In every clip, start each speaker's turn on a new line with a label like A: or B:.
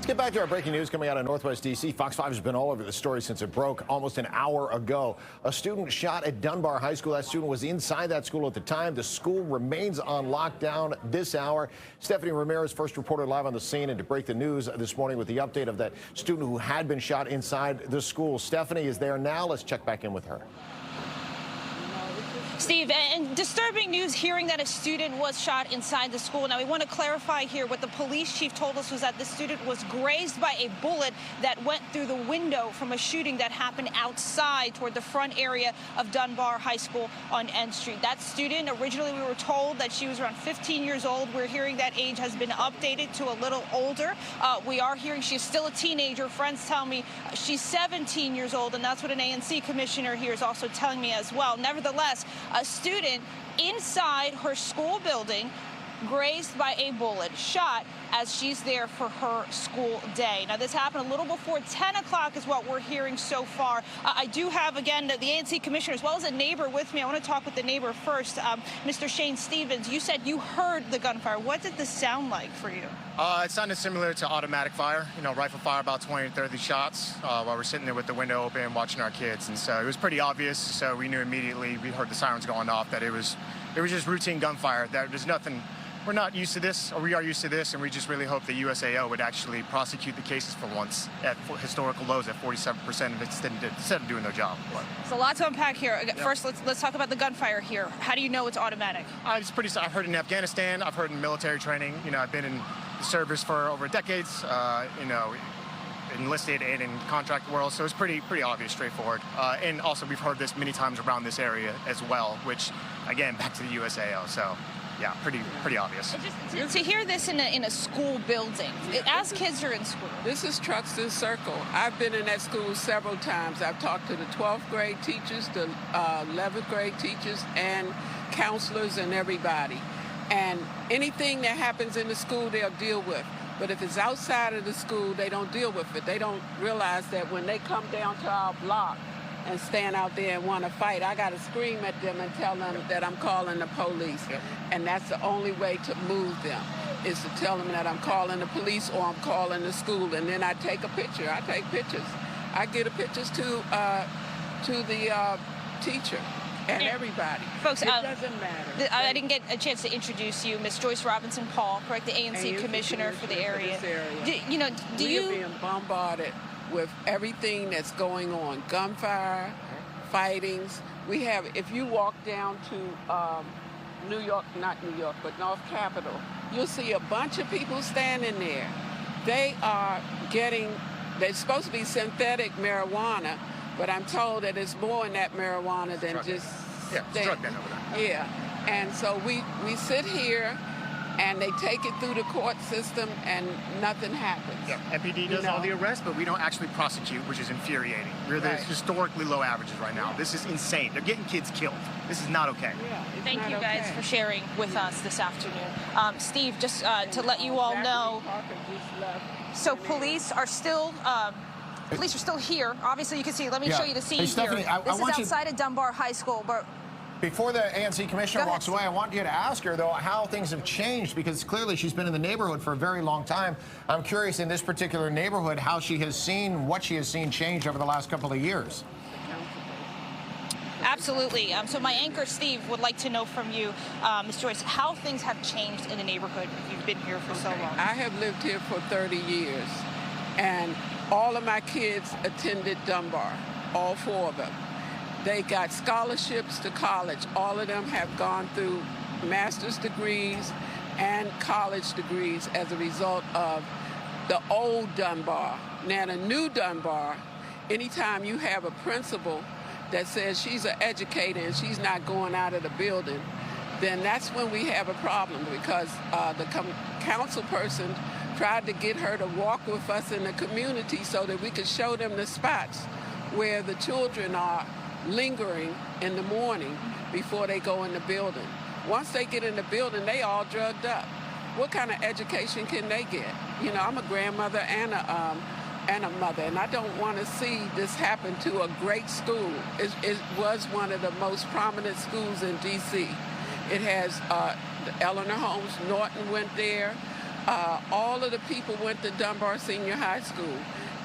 A: Let's get back to our breaking news coming out of Northwest D.C. Fox 5 has been all over the story since it broke almost an hour ago. A student shot at Dunbar High School. That student was inside that school at the time. The school remains on lockdown this hour. Stephanie Ramirez first reported live on the scene and to break the news this morning with the update of that student who had been shot inside the school. Stephanie is there now. Let's check back in with her.
B: Steve, and disturbing news hearing that a student was shot inside the school. Now, we want to clarify here what the police chief told us was that the student was grazed by a bullet that went through the window from a shooting that happened outside toward the front area of Dunbar High School on N Street. That student, originally we were told that she was around 15 years old. We're hearing that age has been updated to a little older. We are hearing she's still a teenager. Friends tell me she's 17 years old, and that's what an ANC commissioner here is also telling me as well. Nevertheless, a student inside her school building grazed by a bullet, shot as she's there for her school day. Now, this happened a little before 10 o'clock is what we're hearing so far. I do have, again, the ANC commissioner as well as a neighbor with me. I want to talk with the neighbor first. Mr. Shane Stevens, you said you heard the gunfire. What did this sound like for you?
C: It sounded similar to automatic fire, rifle fire, about 20 to 30 shots while we're sitting there with the window open watching our kids. And so it was pretty obvious. So we knew immediately, we heard the sirens going off, that it was just routine gunfire. There's nothing. We're not used to this, or we are used to this, and we just really hope the USAO would actually prosecute the cases for once at historical lows at 47% instead of doing their job.
B: So lots to unpack here. First, let's talk about the gunfire here. How do you know it's automatic?
C: I've heard in Afghanistan, I've heard in military training. I've been in the service for over decades. Enlisted and in contract world, so it's pretty obvious, straightforward. And also, we've heard this many times around this area as well, which, again, back to the USAO. So. Yeah, pretty obvious.
B: To hear this in a school building, as kids are in school.
D: This is Truxton Circle. I've been in that school several times. I've talked to the 12th grade teachers, the 11th grade teachers, and counselors and everybody. And anything that happens in the school, they'll deal with. But if it's outside of the school, they don't deal with it. They don't realize that when they come down to our block and stand out there and want to fight, I got to scream at them and tell them that I'm calling the police.
C: Yep.
D: And that's the only way to move them, is to tell them that I'm calling the police or I'm calling the school. And then I take a picture. I take pictures. I get the pictures to the teacher and everybody.
B: Folks,
D: it doesn't matter.
B: I didn't get a chance to introduce you, Ms. Joyce Robinson-Paul, correct, the ANC Commissioner for the area. Do you...
D: We're being bombarded with everything that's going on, gunfire, fightings. We have, if you walk down to New York, not New York, but North Capitol, you'll see a bunch of people standing there. They are they're supposed to be synthetic marijuana, but I'm told that it's more in that marijuana than just...
C: drug den over there.
D: Yeah, and so we sit here, and they take it through the court system, and nothing happens.
C: Yeah, MPD does all the arrests, but we don't actually prosecute, which is infuriating. We're the historically low averages right now. This is insane. They're getting kids killed. This is not okay.
D: Yeah,
B: Thank you guys for sharing with us this afternoon. Steve, just to let you all know, so police are still here. Obviously, you can see. Let me show you the scene here.
A: Stephanie,
B: this is outside of Dunbar High School, but.
A: Before the ANC commissioner walks away, I want you to ask her, though, how things have changed, because clearly she's been in the neighborhood for a very long time. I'm curious, in this particular neighborhood, how she has seen, what she has seen change over the last couple of years.
B: Absolutely. So my anchor, Steve, would like to know from you, Ms. Joyce, how things have changed in the neighborhood. You've been here for so long.
D: I have lived here for 30 years, and all of my kids attended Dunbar, all 4 of them. They got scholarships to college. All of them have gone through master's degrees and college degrees as a result of the old Dunbar. Now, the new Dunbar, anytime you have a principal that says she's an educator and she's not going out of the building, then that's when we have a problem, because the council person tried to get her to walk with us in the community so that we could show them the spots where the children are lingering in the morning before they go in the building. Once they get in the building, they all drugged up. What kind of education can they get? I'm a grandmother and a mother, and I don't want to see this happen to a great school. It was one of the most prominent schools in D.C. It has Eleanor Holmes Norton went there. All of the people went to Dunbar Senior High School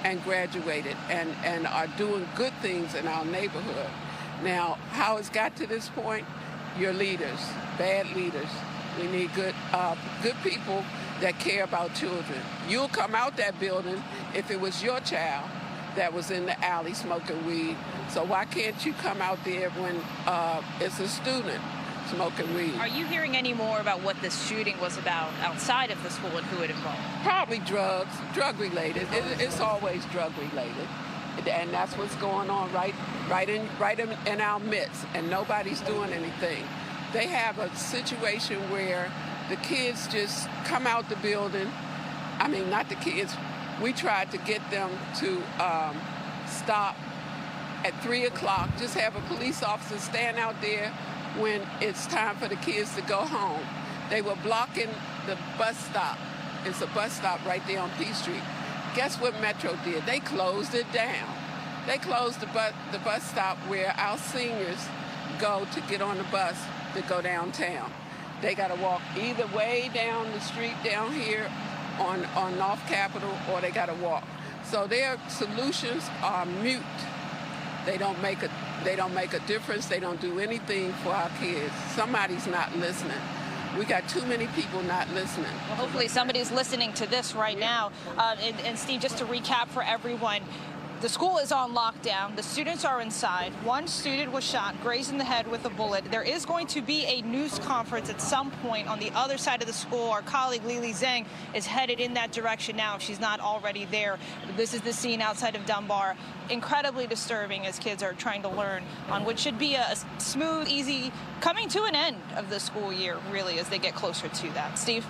D: and graduated and are doing good things in our neighborhood. Now, how it's got to this point, your leaders, bad leaders. We need good people that care about children. You'll come out that building if it was your child that was in the alley smoking weed. So why can't you come out there when it's a student smoking weed?
B: Are you hearing any more about what this shooting was about outside of the school and who it involved?
D: Probably drugs, drug-related. It's always drug-related. And that's what's going on right in our midst, and nobody's doing anything. They have a situation where the kids just come out the building. I mean, not the kids. We tried to get them to stop at 3 o'clock, just have a police officer stand out there when it's time for the kids to go home. They were blocking the bus stop. It's a bus stop right there on P Street. Guess what Metro did? They closed it down. They closed the bus stop where our seniors go to get on the bus to go downtown. They got to walk either way down the street down here on North Capitol, or they got to walk. So their solutions are mute. They don't make a difference. They don't do anything for our kids. Somebody's not listening. We got too many people not listening.
B: Well, hopefully somebody's listening to this right now. And Steve, just to recap for everyone, the school is on lockdown. The students are inside. One student was shot, grazed in the head with a bullet. There is going to be a news conference at some point on the other side of the school. Our colleague Lily Zhang is headed in that direction now, if she's not already there. This is the scene outside of Dunbar. Incredibly disturbing as kids are trying to learn on what should be a smooth, easy coming to an end of the school year, really, as they get closer to that. Steve?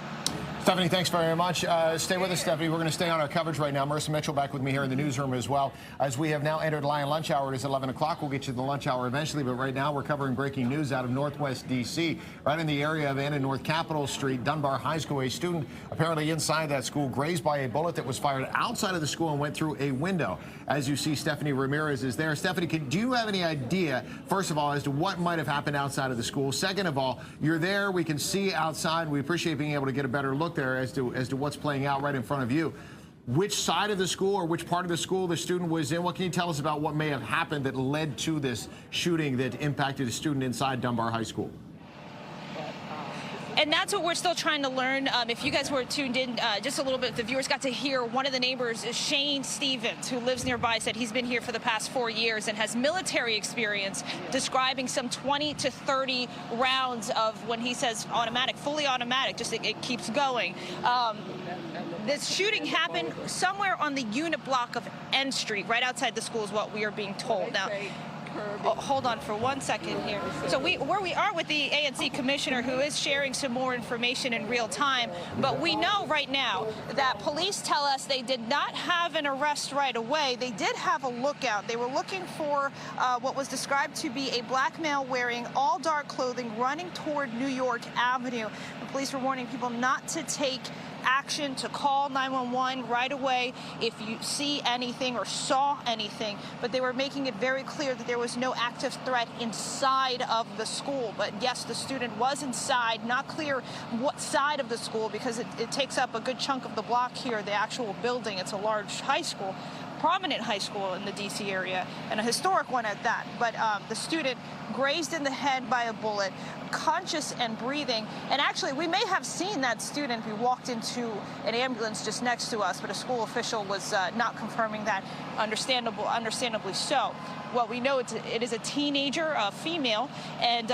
A: Stephanie, thanks very much. Stay with us, Stephanie. We're going to stay on our coverage right now. Marissa Mitchell back with me here in the newsroom as well. As we have now entered Lion lunch hour, it is 11 o'clock. We'll get you to the lunch hour eventually, but right now we're covering breaking news out of Northwest D.C. Right in the area of Ann and North Capitol Street, Dunbar High School. A student apparently inside that school grazed by a bullet that was fired outside of the school and went through a window. As you see, Stephanie Ramirez is there. Stephanie, do you have any idea, first of all, as to what might have happened outside of the school? Second of all, you're there. We can see outside. We appreciate being able to get a better look there as to what's playing out right in front of you. Which side of the school or which part of the school the student was in? What can you tell us about what may have happened that led to this shooting that impacted a student inside Dunbar High School?
B: And that's what we're still trying to learn. If you guys were tuned in just a little bit, the viewers got to hear one of the neighbors, Shane Stevens, who lives nearby, said he's been here for the past 4 years and has military experience, describing some 20 to 30 rounds of, when he says automatic, fully automatic, just it keeps going. This shooting happened somewhere on the unit block of N Street, right outside the school is what we are being told. Now, hold on for 1 second here. So where we are with the ANC Commissioner, who is sharing some more information in real time, but we know right now that police tell us they did not have an arrest right away. They did have a lookout. They were looking for what was described to be a black male wearing all dark clothing running toward New York Avenue. The police were warning people not to take action, to call 911 right away if you see anything or saw anything, but they were making it very clear that there was no active threat inside of the school. But yes, the student was inside. Not clear what side of the school, because it takes up a good chunk of the block here, the actual building. It's a large high school, prominent high school in the D.C. area, and a historic one at that. But the student grazed in the head by a bullet, conscious and breathing. And actually, we may have seen that student who walked into an ambulance just next to us, but a school official was not confirming that, understandably so. Well, we know it is a teenager, a female, and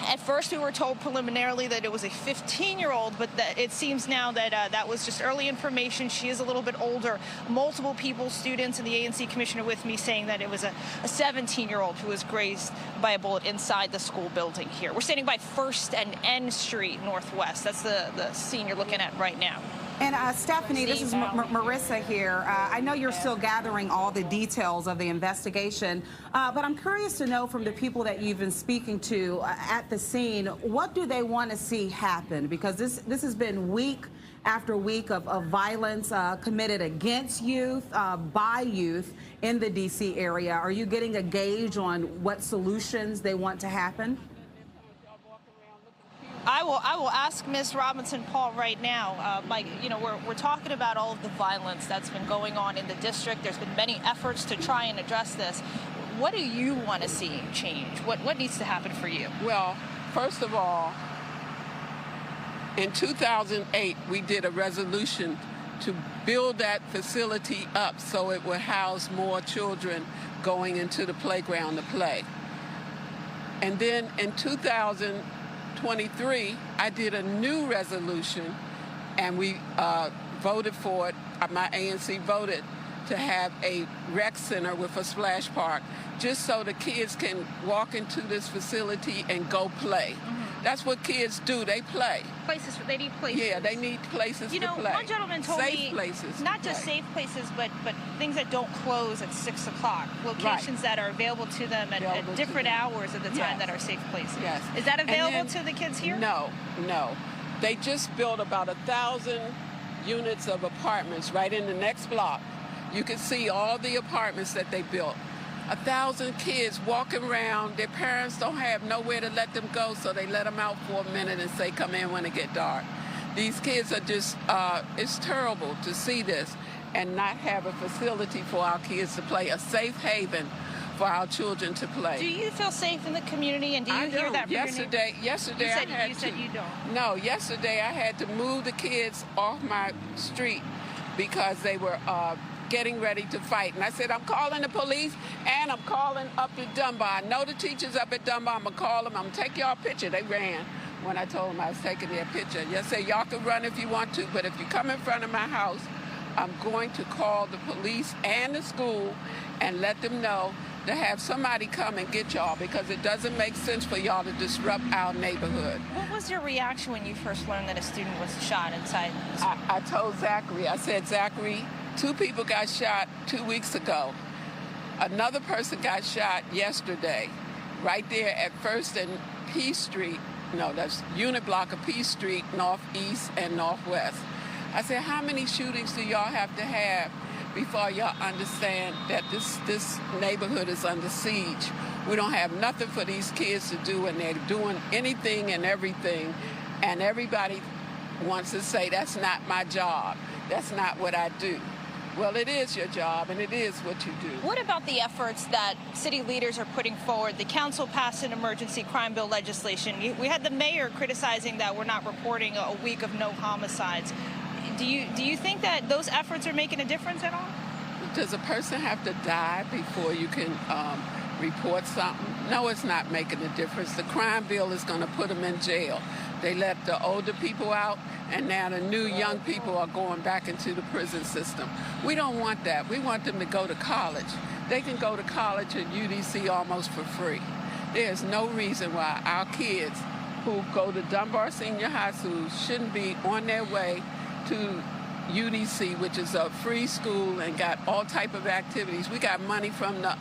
B: at first, we were told preliminarily that it was a 15-year-old, but it seems now that that was just early information. She is a little bit older. Multiple people, students, and the ANC commissioner with me saying that it was a 17-year-old who was grazed by a bullet inside the school building here. We're standing by 1st and N Street Northwest. That's the scene you're looking at right now.
E: And Stephanie, this is Marissa here. I know you're still gathering all the details of the investigation, but I'm curious to know from the people that you've been speaking to at the scene, what do they want to see happen? Because this has been week after week of violence committed against youth, by youth in the D.C. area. Are you getting a gauge on what solutions they want to happen?
B: I will ask Ms. Robinson-Paul right now. Mike, you know, we're talking about all of the violence that's been going on in the district. There's been many efforts to try and address this. What do you want to see change? What needs to happen for you?
D: Well, first of all, in 2008, we did a resolution to build that facility up so it would house more children going into the playground to play. And then in 2023, I did a new resolution, and we voted for it. My ANC voted to have a rec center with a splash park, just so the kids can walk into this facility and go play. That's what kids do. They play.
B: They need places.
D: Yeah, they need places to play.
B: You know, one gentleman told me
D: safe places.
B: Not just safe places, but things that don't close at 6 o'clock. Locations that are available to them at different hours of the time that are safe places.
D: Yes.
B: Is that available to the kids here?
D: No. They just built about 1,000 units of apartments right in the next block. You can see all the apartments that they built. 1,000 kids walking around. Their parents don't have nowhere to let them go, so they let them out for a minute and say, come in when it get dark. These kids are just, it's terrible to see this and not have a facility for our kids to play, a safe haven for our children to play.
B: Do you feel safe in the community, and do you hear that from
D: yesterday
B: you
D: said
B: you don't.
D: No, yesterday I had to move the kids off my street because they were getting ready to fight. And I said, I'm calling the police and I'm calling up to Dunbar. I know the teachers up at Dunbar. I'm going to call them. I'm going to take y'all picture. They ran when I told them I was taking their picture. I said, y'all can run if you want to, but if you come in front of my house, I'm going to call the police and the school and let them know to have somebody come and get y'all, because it doesn't make sense for y'all to disrupt our neighborhood.
B: What was your reaction when you first learned that a student was shot inside the school?
D: I told Zachary, I said, Zachary, 2 people got shot 2 weeks ago. Another person got shot yesterday, right there at 1st and P Street. No, that's unit block of P Street, northeast and northwest. I said, how many shootings do y'all have to have before y'all understand that this neighborhood is under siege? We don't have nothing for these kids to do, and they're doing anything and everything. And everybody wants to say, that's not my job. That's not what I do. Well, it is your job, and it is what you do.
B: What about the efforts that city leaders are putting forward? The council passed an emergency crime bill legislation. We had the mayor criticizing that we're not reporting a week of no homicides. Do you think that those efforts are making a difference at all?
D: Does a person have to die before you can report something? No, it's not making a difference. The crime bill is going to put them in jail. They let the older people out, and now the new young people are going back into the prison system. We don't want that. We want them to go to college. They can go to college at UDC almost for free. There's no reason why our kids who go to Dunbar Senior High School shouldn't be on their way to UDC, which is a free school and got all type of activities. We got money from the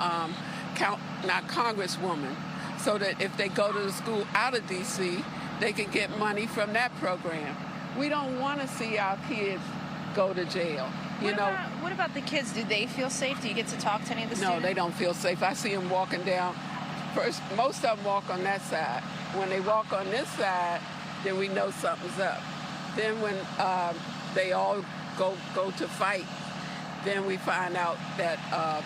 D: Congresswoman, so that if they go to the school out of DC, they can get money from that program. We don't want to see our kids go to jail.
B: What about the kids? Do they feel safe? Do you get to talk to any of the students?
D: No, they don't feel safe. I see them walking down. First, most of them walk on that side. When they walk on this side, then we know something's up. Then when they all go to fight, then we find out that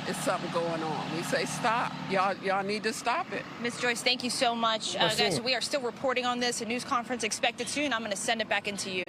D: it's something going on. We say, stop. Y'all need to stop it.
B: Ms. Joyce, thank you so much. Guys, we are still reporting on this. A news conference expected soon. I'm going to send it back into you.